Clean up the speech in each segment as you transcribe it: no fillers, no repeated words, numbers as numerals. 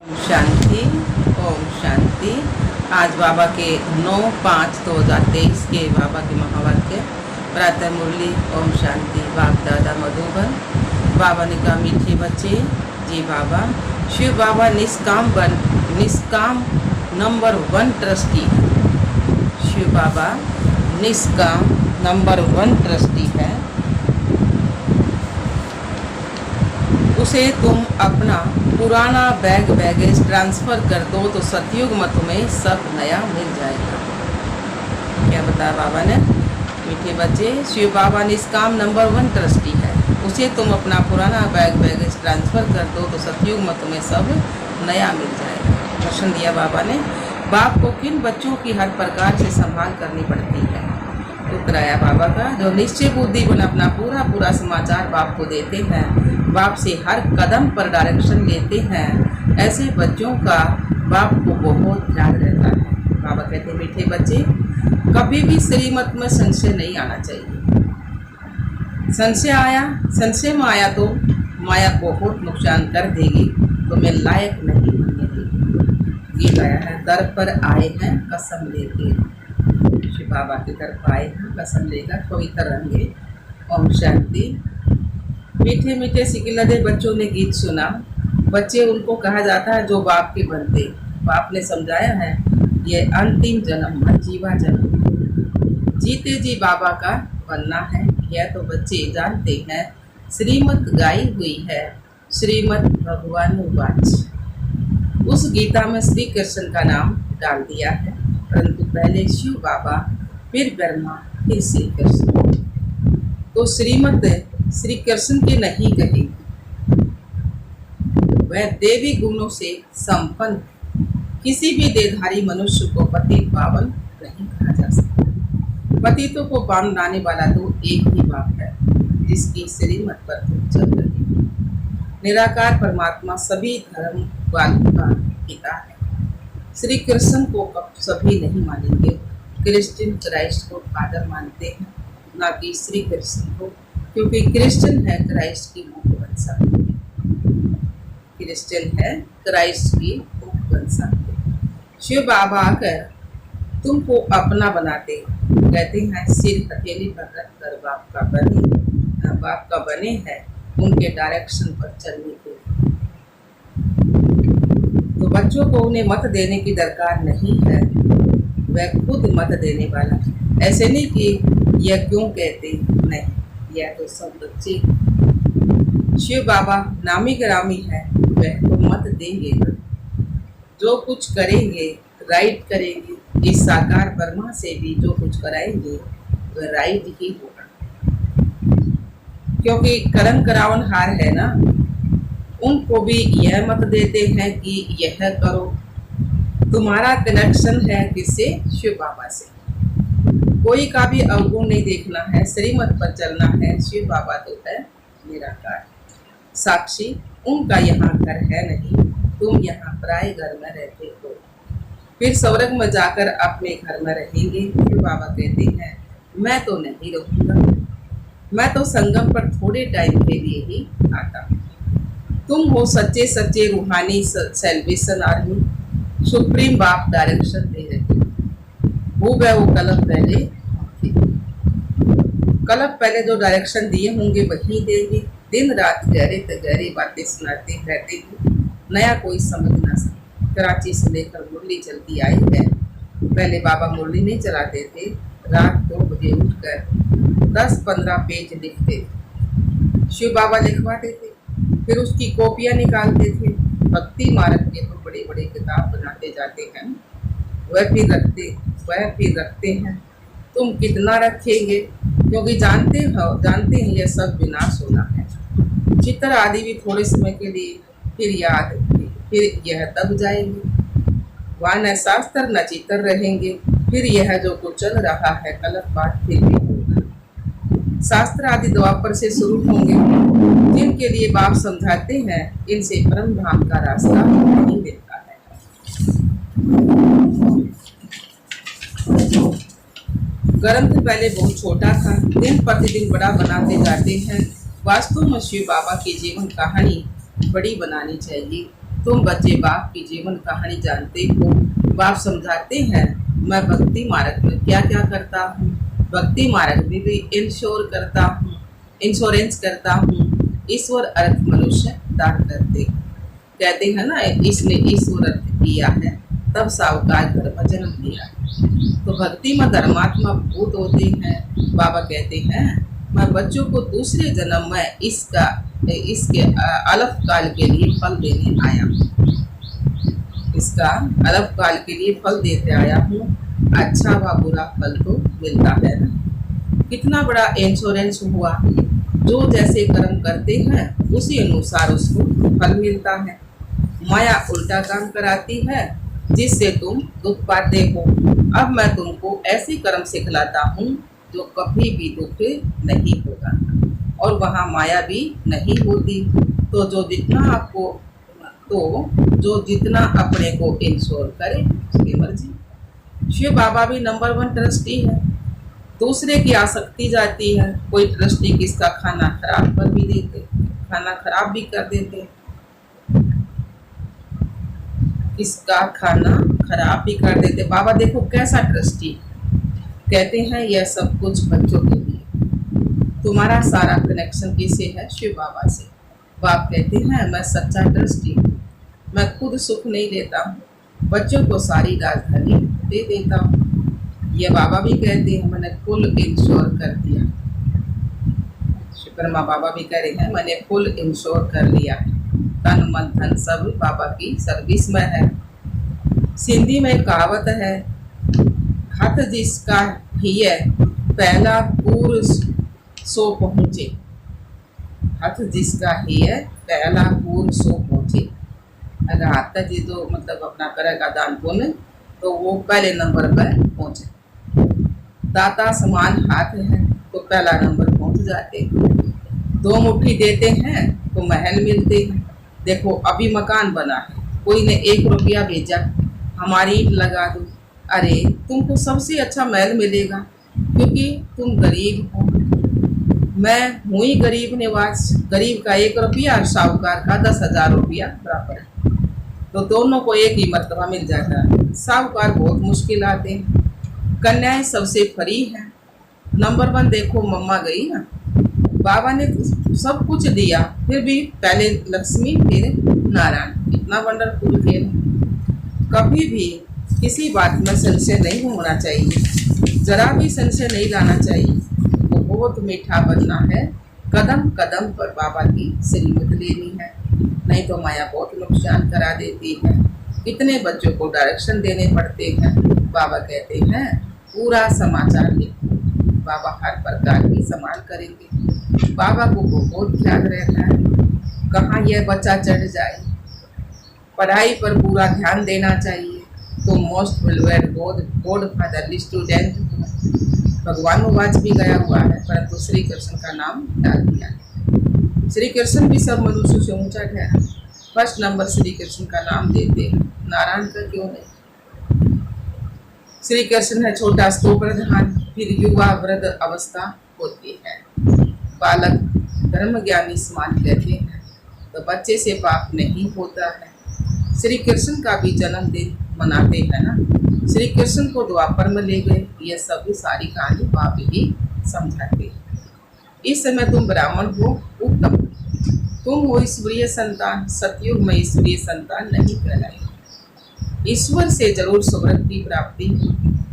ओम शांति। ओम शांति। आज बाबा के 9/5/2023 के बाबा के महावाक्य प्रातः मुरली। ओम शांति। बाप दादा मधुबन। बाबा ने कहा, मीठे बच्चे जी बाबा, शिव बाबा निष्काम नंबर 1 ट्रस्टी है। शिव बाबा निष्काम नंबर 1 ट्रस्टी है। उसे तुम अपना पुराना बैगेज ट्रांसफ़र कर दो तो सतयुग मत में सब नया मिल जाएगा। क्या बताया बाबा ने? मीठे बच्चे, शिव बाबा निष्काम नंबर 1 ट्रस्टी है। उसे तुम अपना पुराना बैगेज ट्रांसफ़र कर दो तो सतयुग मत में सब नया मिल जाएगा। प्रश्न दिया बाबा ने, बाप को किन बच्चों की हर प्रकार से संभाल करनी पड़ती है? उत्तर आया बाबा का, जो निश्चय बुद्धि बन अपना पूरा समाचार बाप को देते हैं, बाप से हर कदम पर डायरेक्शन लेते हैं, ऐसे बच्चों का बाप को बहुत ध्यान रहता है। बाबा कहते हैं, मीठे बच्चे, कभी भी श्रीमत में संशय नहीं आना चाहिए। संशय में आया तो माया बहुत नुकसान कर देगी, तो मैं लायक नहीं बनने देगी। गीत आया है, दर पर आए हैं कसम लेके। शिव बाबा की तरफ आए हैं कसम लेकर पवित्र रहेंगे। ओम शांति। मीठे मीठे सिकिलदे बच्चों ने गीत सुना। बच्चे उनको कहा जाता है जो बाप के बनते। बाप ने समझाया है, ये अंतिम जन्म है, जीवा जन्म जीते जी बाबा का बनना है। यह तो बच्चे जानते हैं। श्रीमत गाई हुई है, श्रीमद भगवान वाच। उस गीता में श्री कृष्ण का नाम डाल दिया है, परंतु पहले शिव बाबा, फिर ब्रह्मा, फिर श्री कृष्ण। तो श्रीमत श्री कृष्ण की नहीं कही। वह देवी गुणों से संपन्न, किसी भी देहधारी मनुष्य को पति पावन नहीं कहा जा सकता। पतितों को पावन लाने वाला तो एक ही बाप है, जिसकी श्रीमत पर चल रही है। निराकार परमात्मा सभी धर्म वालों का पिता है। श्री कृष्ण को सभी नहीं मानेंगे। क्रिश्चियन क्राइस्ट को फादर मानते हैं, ना कि श्री कृष्ण को, क्योंकि क्रिश्चियन है क्राइस्ट की मुख्य वंशा। क्रिश्चियन है क्राइस्ट की मुख्य वंशा। शिव बाबा आकर तुमको अपना बनाते, कहते हैं सिर हथेली पर रखकर बाप का बने हैं, उनके डायरेक्शन पर चलने के। तो बच्चों को उन्हें मत देने की दरकार नहीं है, वह खुद मत देने वाला है। ऐसे नहीं कि यह क्यों कहते नहीं, यह तो सब बच्चे। शिव बाबा नामी ग्रामी है, वह तो मत देंगे। जो कुछ करेंगे राइट करेंगे। इस साकार ब्रह्मा से भी जो कुछ कराएंगे वह राइट ही होगा, क्योंकि कर्म करावन हार है ना। उनको भी यह मत देते हैं कि यह करो। तुम्हारा कनेक्शन है किससे? शिव बाबा से। कोई का भी अवगुण नहीं देखना है, श्रीमत पर चलना है। शिव बाबा तो है निराकार साक्षी, उनका यहाँ घर है नहीं। तुम यहाँ पराए घर में रहते हो, फिर स्वर्ग में जाकर अपने घर में रहेंगे। शिव बाबा कहते हैं, मैं तो नहीं रहूँगा, मैं तो संगम पर थोड़े टाइम के लिए ही आता हूँ। तुम हो सच्चे रूहानी सेल्वेशन आर्मी। सुप्रीम बाप डायरेक्शन दे रहे। वो कलप पहले जो डायरेक्शन दिए होंगे वही देंगे। दिन रात गहरे बातें सुनाते रहते हैं, नया कोई समझ ना सके। कराची से लेकर मुरली चलती आई है। पहले बाबा मुरली नहीं चलाते थे, रात 2 बजे उठकर 10-15 पेज लिखते थे। शिव बाबा लिखवाते थे, फिर उसकी कॉपियाँ निकालते थे। भक्ति मार्ग के तो बड़े बड़े किताब बनाते जाते हैं, वह फिर रखते हैं। तुम कितना रखेंगे, क्योंकि जानते हैं यह सब विनाश होना है। चित्र आदि भी थोड़े समय के लिए, फिर यह दब जाएंगे। वह न शास्त्र न चित्र रहेंगे। फिर यह जो कुछ चल रहा है गलत बात फिर भी होगा। शास्त्र आदि द्वापर से शुरू होंगे, जिनके लिए बाप समझाते हैं, इनसे परम धाम का रास्ता नहीं मिलता है। ग्रंथ पहले बहुत छोटा था, दिन प्रतिदिन बड़ा बनाते जाते हैं। वास्तव में शिव बाबा की जीवन कहानी बड़ी बनानी चाहिए। तुम बच्चे बाप की जीवन कहानी जानते हो। बाप समझाते हैं, मैं भक्ति मार्ग में क्या क्या करता हूँ। भक्ति मार्ग में भी इंश्योरेंस करता हूँ। ईश्वर अर्थ मनुष्य दान करते। कहते हैं ना, इसने ईश्वर अर्थ किया है, तब साहूकार घर में जन्म लिया। तो भक्ति में धर्मात्मा भूत होते हैं। बाबा कहते हैं, मैं बच्चों को दूसरे जन्म में इसके अलफ काल के लिए फल देने आया हूँ। इसका अलफ काल के लिए फल देते आया हूँ। अच्छा व बुरा फल तो मिलता है ना। कितना बड़ा इंश्योरेंस हुआ। जो जैसे कर्म करते हैं उसी अनुसार उसको फल मिलता है। माया उल्टा काम कराती है, जिससे तुम दुख पाते हो। अब मैं तुमको ऐसे कर्म सिखलाता हूँ जो कभी भी दुख नहीं होगा, और वहाँ माया भी नहीं होती। तो जो जितना अपने को इंश्योर करे उसकी मर्जी। शिव बाबा भी नंबर 1 ट्रस्टी है। दूसरे की आसक्ति जाती है। कोई ट्रस्टी किसका खाना खराब कर भी देते, खाना खराब भी कर देते, किसका खाना खराब भी कर देते। बाबा देखो कैसा ट्रस्टी। कहते हैं यह सब कुछ बच्चों के लिए। तुम्हारा सारा कनेक्शन किससे है? शिव बाबा से। बाप कहते हैं, मैं सच्चा ट्रस्टी हूँ। मैं खुद सुख नहीं लेता हूँ, बच्चों को सारी राजधानी दे देता हूँ। ये बाबा भी कहते हैं, मैंने फुल इंश्योर कर दिया। शुक्रमा बाबा भी कह रहे हैं, मैंने फुल इंश्योर कर लिया है। तन मन धन सब बाबा की सर्विस में है। सिंधी में कहावत है, हाथ जिसका हिय पहला पूर सो पहुँचे। हाथ जिसका हिय पहला पूर सो पहुँचे। अगर हाथ का जी तो मतलब अपना करेगा दान पुण्य, तो वो पहले नंबर पर पहुँचे। दाता समान हाथ है तो पहला नंबर पहुँच जाते। 2 मुट्ठी देते हैं तो महल मिलते हैं। देखो अभी मकान बना है, कोई ने 1 रुपया भेजा, हमारी ईंट लगा दो। अरे तुमको सबसे अच्छा महल मिलेगा, क्योंकि तुम गरीब हो। मैं हूँ ही गरीब निवास। गरीब का 1 रुपया और साहूकार का 10,000 रुपया बराबर है, तो दोनों को एक ही मर्तबा मिल जाता है। साहूकार बहुत मुश्किल आते हैं। कन्याएं सबसे फ्री हैं। नंबर 1 देखो, मम्मा गई ना, बाबा ने सब कुछ दिया, फिर भी पहले लक्ष्मी फिर नारायण। इतना वंडरफुल खेल। कभी भी किसी बात में संशय नहीं होना चाहिए, जरा भी संशय नहीं लाना चाहिए। वो बहुत मीठा बनना है। कदम कदम पर बाबा की श्रीमत लेनी है, नहीं तो माया बहुत नुकसान करा देती है। कितने बच्चों को डायरेक्शन देने पड़ते हैं। बाबा कहते हैं पूरा समाचार लिखो, बाबा हर प्रकार की संभाल करेंगे। बाबा को बहुत ध्यान रहता है कहाँ यह बच्चा चढ़ जाए। पढ़ाई पर पूरा ध्यान देना चाहिए। तो मोस्ट वेलवेड गॉड फादरली स्टूडेंट। भगवान वाच भी गया हुआ है, परंतु श्री कृष्ण का नाम डाल दिया है। श्री कृष्ण भी सब मनुष्यों से ऊंचा ठहरा। फर्स्ट नंबर श्री कृष्ण का नाम देते हैं, नारायण का क्यों नहीं। श्री कृष्ण है छोटा स्तो प्रधान, फिर युवा वृद्ध अवस्था होती है। बालक धर्म ज्ञानी समान कहते हैं, तो बच्चे से पाप नहीं होता है। श्री कृष्ण का भी जन्मदिन मनाते हैं ना। श्री कृष्ण को द्वापर में ले गए, यह सभी सारी कहानी बाप ही समझाते हैं। इस समय तुम ब्राह्मण हो, उत्तम। तुम हो ईश्वरीय संतान। सतयुग में ईश्वरीय संतान नहीं कहलाए। ईश्वर से जरूर सुव्रत की प्राप्ति।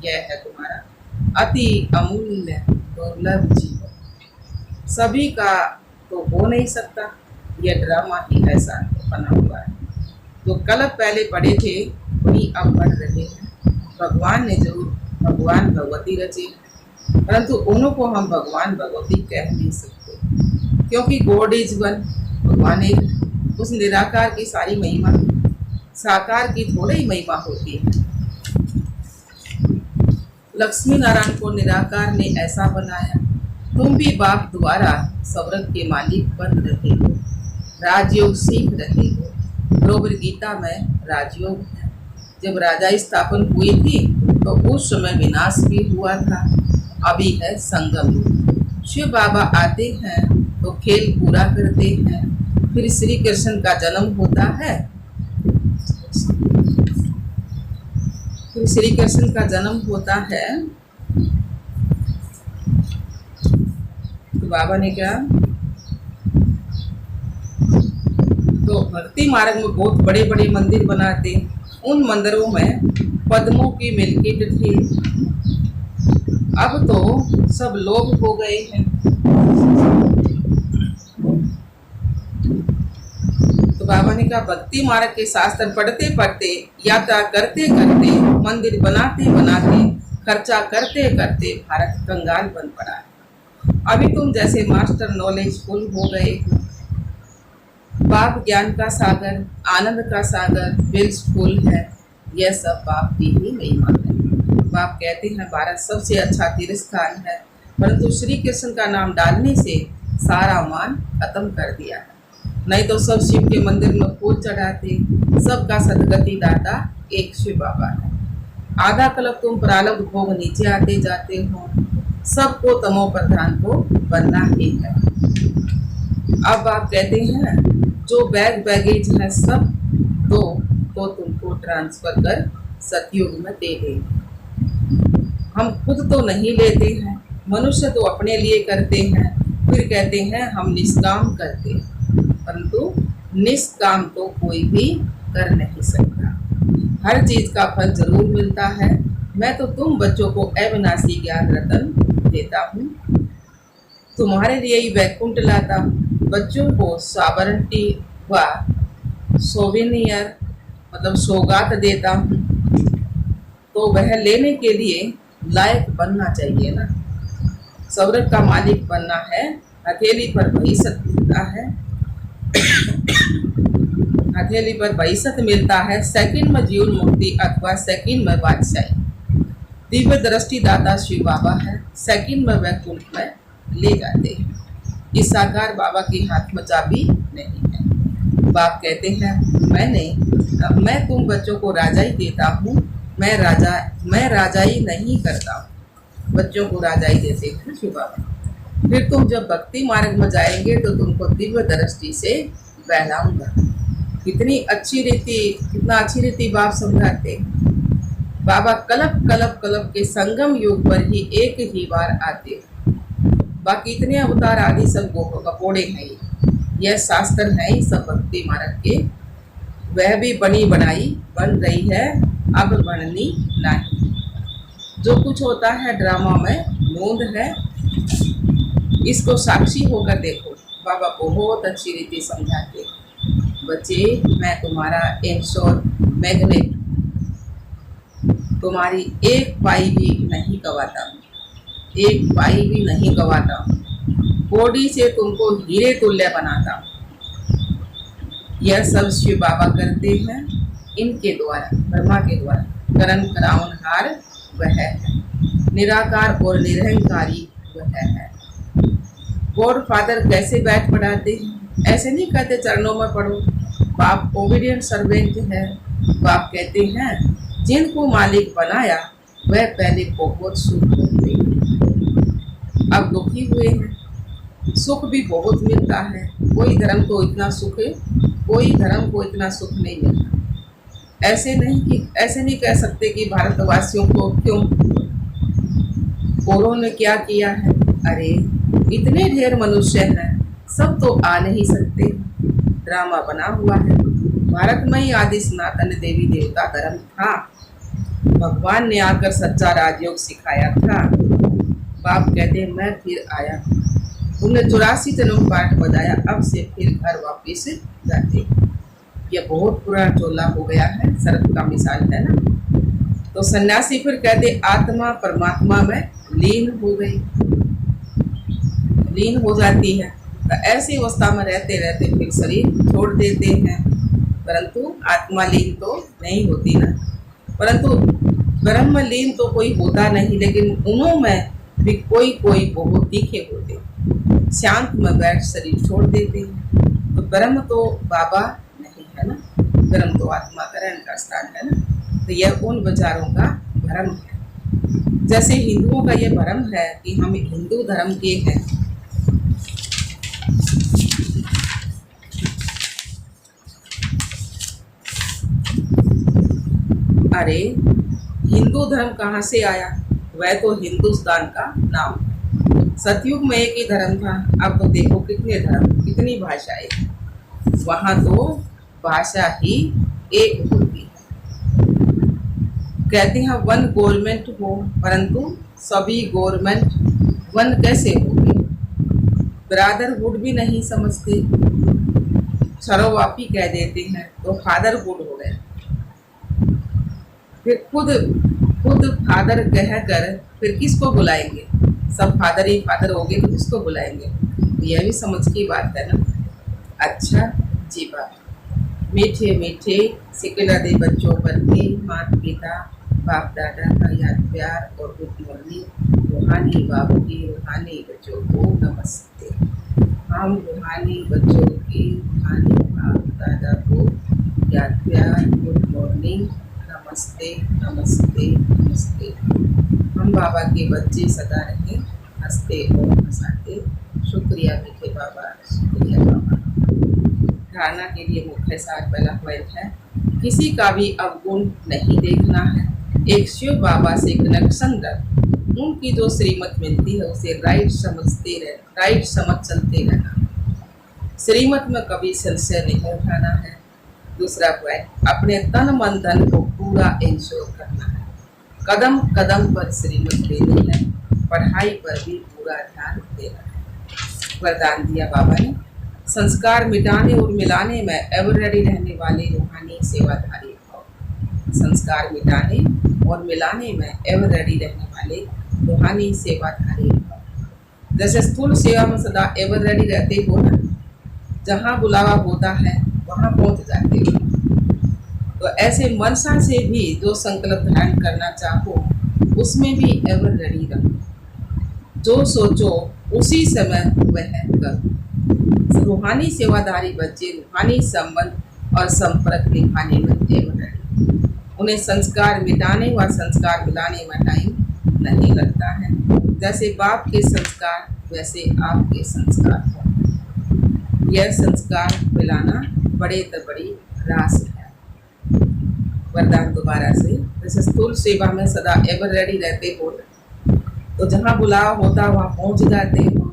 यह है तुम्हारा अति अमूल्य दुर्लभ जीवन। सभी का तो हो नहीं सकता, यह ड्रामा ही ऐसा बना हुआ है। जो कल पहले पढ़े थे वही अब पढ़ रहे हैं। भगवान ने जरूर भगवान भगवती रचे, परंतु उन्हों को हम भगवान भगवती कह नहीं सकते, क्योंकि गॉड इज वन। भगवान एक। उस निराकार की सारी महिमा, साकार की थोड़ी ही महिमा होती है। लक्ष्मी नारायण को निराकार ने ऐसा बनाया। तुम भी बाप द्वारा सवरत के मालिक बन रहे हो, राजयोग सीख रहे हो। बरोबर गीता में राजयोग है। जब राजा स्थापन हुई थी तो उस समय विनाश भी हुआ था। अभी है संगम युग। शिव बाबा आते हैं तो खेल पूरा करते हैं। फिर श्री कृष्ण का जन्म होता है, फिर श्री कृष्ण का जन्म होता है तो बाबा ने क्या, तो भक्ति मार्ग में बहुत बड़े बड़े मंदिर बनाते, उन मंदिरों में पद्मों की मिलकित थी। अब तो सब लोभ हो गए हैं। तो बाबा ने कहा भक्ति मार्ग के शास्त्र पढ़ते पढ़ते, यात्रा करते करते, मंदिर बनाते बनाते, खर्चा करते करते भारत कंगाल बन पड़ा है। अभी तुम जैसे मास्टर नॉलेजफुल हो गए हो। बाप ज्ञान का सागर, आनंद का सागर, बिल्कुल है। यह सब बाप की ही महिमा है। बाप कहते हैं भारत सबसे अच्छा तीर्थ स्थान है, परंतु श्री कृष्ण का नाम डालने से सारा मान खत्म कर दिया है। नहीं तो सब शिव के मंदिर में फूल चढ़ाते। सबका सदगति दाता एक शिव बाबा है। आधा कल्प तुम प्रारब्ध भोग नीचे आते जाते हो। सबको तमो प्रधान को बनना ही है। अब आप कहते हैं जो बैग बैगेज है सब तो तुमको ट्रांसफर कर सतयुग में दे देंगे। हम खुद तो नहीं लेते हैं, मनुष्य तो अपने लिए करते हैं, फिर कहते हैं हम निष्काम करते हैं, परंतु निष्काम तो कोई भी कर नहीं सकता। हर चीज का फल जरूर मिलता है। मैं तो तुम बच्चों को अविनाशी ज्ञान रतन देता हूँ, तुम्हारे लिए ही वैकुंठ लाता हूँ। बच्चों को सावरंटी व सोवेनियर मतलब सौगात देता हूँ, तो वह लेने के लिए लायक बनना चाहिए ना। सौरभ का मालिक बनना है। हथेली पर बहिसत मिलता है, हथेली पर बहिसत मिलता है। सेकंड में जीवन मुक्ति अथवा सेकंड में बादशाही। दिव्य दृष्टि दाता शिव बाबा है, सेकंड में वैकुंठ में ले जाते हैं। इस साकार बाबा के हाथ में चाबी नहीं है। बाप कहते हैं मैं तुम बच्चों को राजाई देता हूँ। मैं राजाई नहीं करता हूँ, बच्चों को राजाई देते हैं शिव बाबा। फिर तुम जब भक्ति मार्ग में जाएंगे तो तुमको दिव्य दृष्टि से बहलाऊंगा। कितना अच्छी रीति बाप समझाते। बाबा कलप के संगम युग पर ही एक ही बार आते, बाकी इतने अवतार आदि सब कपोड़े हैं। यह शास्त्र है ही सब भक्ति मार्ग के। वह भी बन रही है, अब बननी नहीं। जो कुछ होता है ड्रामा में मूंद है, इसको साक्षी होकर देखो। बाबा बहुत अच्छी रीति समझाते। बच्चे मैं तुम्हारा इंश्योर मैग्नेट, तुम्हारी एक पाई भी नहीं गवाता हूँ, एक पाई भी नहीं गवाता हूँ। बॉडी से तुमको हीरे तुल्य बनाता हूँ। यह सब शिव बाबा करते हैं इनके द्वारा, ब्रह्मा के द्वारा। करण कराउनहार वह है, निराकार और निरहंकारी वह है। गॉड फादर कैसे बैठ पढ़ाते हैं? ऐसे नहीं कहते चरणों में पढ़ो। बाप ओबीडियंट सर्वेंट है। बाप कहते हैं जिनको मालिक बनाया वह पहले बहुत सुख होते, अब दुखी हुए हैं। सुख भी बहुत मिलता है। कोई धर्म को इतना सुख है, कोई धर्म को इतना सुख नहीं मिलता। ऐसे नहीं कह सकते कि भारतवासियों को क्यों औरों ने क्या किया है। अरे इतने ढेर मनुष्य हैं, सब तो आ नहीं सकते। ड्रामा बना हुआ है। भारत में ही आदि सनातन देवी देवता धर्म था। भगवान ने आकर सच्चा राजयोग सिखाया था। बाप कहते मैं फिर आया, उन्हें 84 जन्म पाठ बजाया, अब से फिर घर वापिस जाते। यह बहुत पुराना चोला हो गया है, सर्प का मिसाल है ना। तो सन्यासी फिर कहते आत्मा परमात्मा में लीन हो गई, लीन हो जाती है। तो ऐसी अवस्था में रहते रहते फिर शरीर छोड़ देते हैं, परंतु आत्मा लीन तो नहीं होती ना। परंतु ब्रह्म लीन तो कोई होता नहीं, लेकिन उन्हों में भी कोई बहुत दिखे होते, शांत में बैठ शरीर छोड़ देते हैं। तो ब्रह्म तो बाबा नहीं है ना, ब्रह्म तो आत्मा का रहने का स्थान है ना। तो यह उन विचारों का भ्रम है। जैसे हिंदुओं का यह भ्रम है कि हम हिंदू धर्म के हैं। अरे हिंदू धर्म कहाँ से आया, वह तो हिंदुस्तान का नाम है। सतयुग में एक ही धर्म था, अब तो देखो कितने धर्म, कितनी भाषाएं। वहाँ तो भाषा ही एक होती है। कहते हैं वन गवर्नमेंट हो, परंतु सभी गवर्नमेंट वन कैसे होगी। ब्रादरहुड भी नहीं समझते, सर्वव्यापी कह देते हैं तो फादरहुड हो गए। फिर खुद खुद फादर कह कर फिर किसको बुलाएंगे, सब फादर ही फादर हो गए तो किसको बुलाएंगे। यह भी समझ की बात है ना। अच्छा जी बात, मीठे मीठे सिकला दे बच्चों पर भी माता पिता बाप दादा का याद प्यार और गुड मॉर्निंग। रूहानी बाबू की रूहानी बच्चों को नमस्ते। हम रूहानी बच्चों की रूहानी बाप दादा को याद प्यार गुड मॉर्निंग नमस्ते नमस्ते नमस्ते। हम बाबा के बच्चे सदा रहे हंसते और हंसाते। शुक्रिया मीठे बाबा, शुक्रिया बाबा। धारणा के लिए मुख्य सार पहला पॉइंट है, किसी का भी अवगुण नहीं देखना है। एक शिव बाबा से कनेक्शन रख, उनकी जो श्रीमत मिलती है उसे राइट समझते रहना, राइट समझ चलते रहना। श्रीमत में कभी संशय नहीं उठाना है। दूसरा पॉइंट, अपने तन मन धन को पूरा इंश्योर करना है। कदम कदम पर श्रीमत देनी है, पढ़ाई पर भी पूरा ध्यान देना है। वरदान दिया बाबा ने, संस्कार मिटाने और मिलाने में एवर रेडी रहने वाले रूहानी सेवाधारी भव। संस्कार मिटाने और मिलाने में एवर रेडी रहने वाले रूहानी सेवाधारी भव। जैसे स्थूल सेवा में सदा एवर रेडी रहते हो ना, जहाँ बुलावा होता है वहाँ पहुँच जाते हो। तो ऐसे मनसा से भी जो संकल्प धारण करना चाहो उसमें भी एवर रेडी रहो। जो सोचो उसी समय वह करो। रूहानी सेवाधारी बच्चे रूहानी संबंध और संपर्क निभाने में एवर रेडी। उन्हें संस्कार मिटाने व संस्कार मिलाने में टाइम नहीं लगता है। जैसे बाप के संस्कार वैसे आपके संस्कार हो। यह संस्कार मिलाना बड़े से बड़ी रास है। वरदान दोबारा से, जैसे स्थूल सेवा में सदा एवर रेडी रहते हो तो जहाँ बुलावा होता वहाँ पहुँच जाते हो।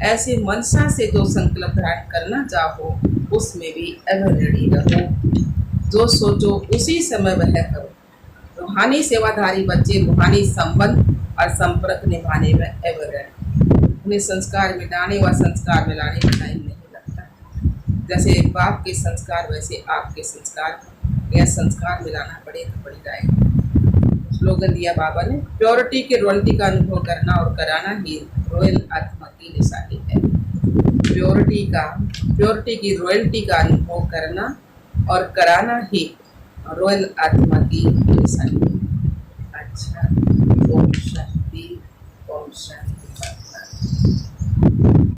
ऐसे मनसा से जो संकल्प धारण करना चाहो उसमें भी एवर रेडी रहो। जो सोचो उसी समय वह करो। रूहानी सेवाधारी बच्चे रूहानी संबंध और संपर्क निभाने में एवर रेडी। उन्हें संस्कार मिटाने व संस्कार मिलाने में टाइम नहीं लगता। जैसे बाप के संस्कार वैसे आपके संस्कार, यह संस्कार मिलाना बड़े तो बड़ी राय। स्लोगन दिया बाबा ने, प्योरिटी के रॉयल्टी का अनुभव करना और कराना ही रॉयल आत्मा की निशानी है। प्योरिटी की रॉयल्टी का अनुभव करना और कराना ही रॉयल आत्मा की निशानी।